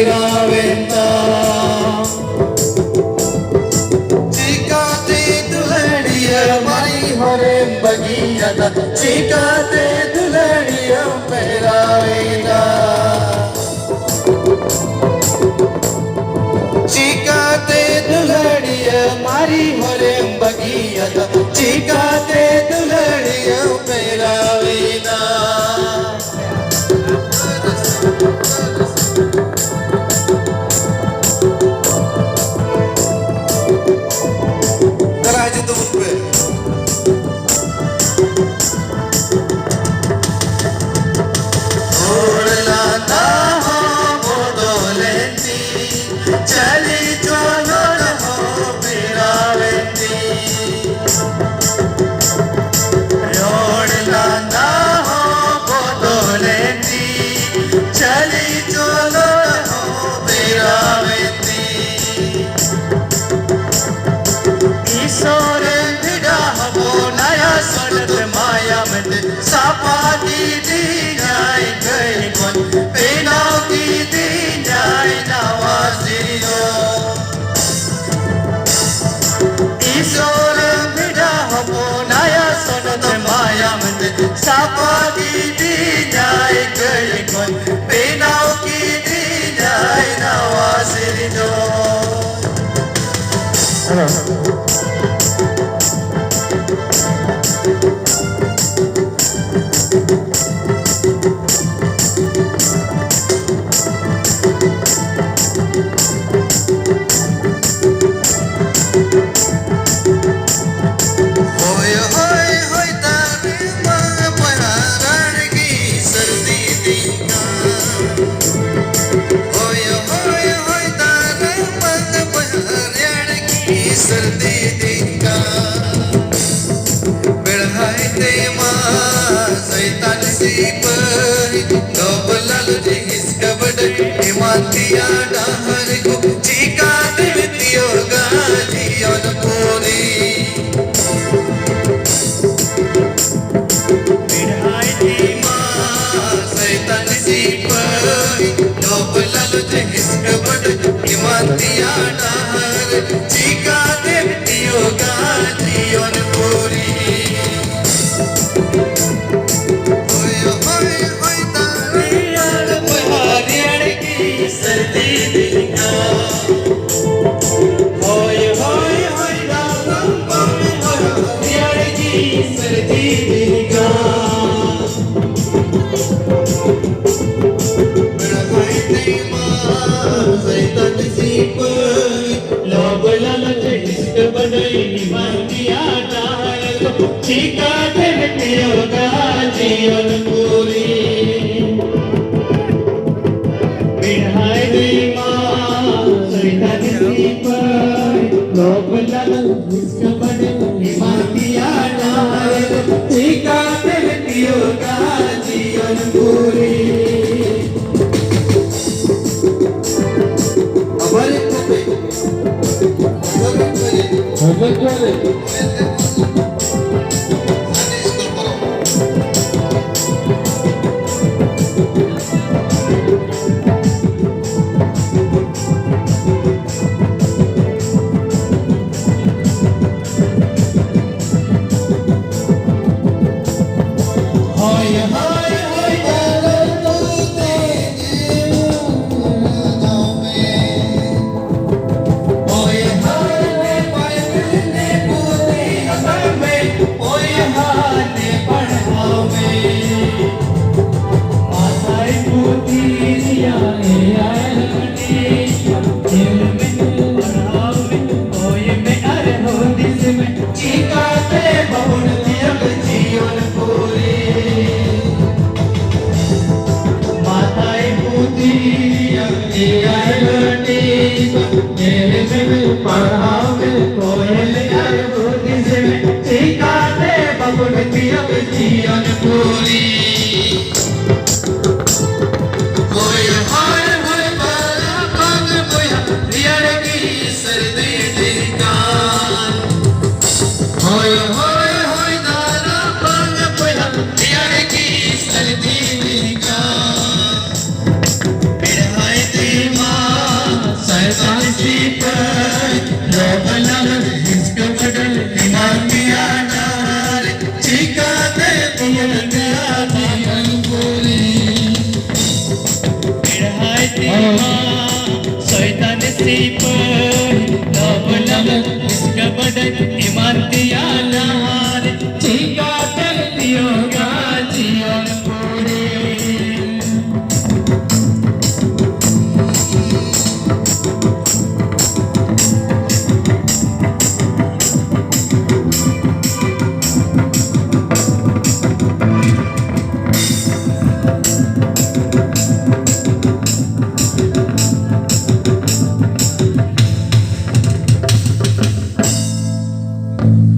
पेरावेंदा चिकाते दुल्हनिया मारी हरे बगिया चिकाते दुल्हनिया पेरावेंदा चिकाते दुल्हनिया मारी हरे बगिया चिकाते दुल्हनिया पेरावेंदा सापादी दी जाए गई कौन बेनाव की दी जाए नवाजियो ईश्वर बिड़ा हो नया सुनत माया में सापादी दी जाए गई कौन बेनाव की दी जाए नवाजियो सर्दी दिनका बढ़ाई ते माँ सैतान सिपाही डबल जे हिस्सा बड़े हिमातिया डहर को चिका देवतियों गाजियों पूरी बढ़ाई ते माँ सैतान सिपाही डबल जे हिस्सा बड़े हिमातिया डहर चिका योगा जीवन पूरी होय तारियाल पहाड़ियाँ की सर्दी दिनका होय दागम पहाड़ियाँ की सर्दी दिनका बढ़ाई ते माँ सैतान सिपाही लोभ लालच बड़ई निमातिया डाल चिका देवतियों का जीवन पूरी बिढ़ाई दी माँ सैतान सिपाही लोभ लालच इसका बड़ई निमातिया डाल चिका देवतियों का जीवन पूरी जीवन पूरी सर्दी मा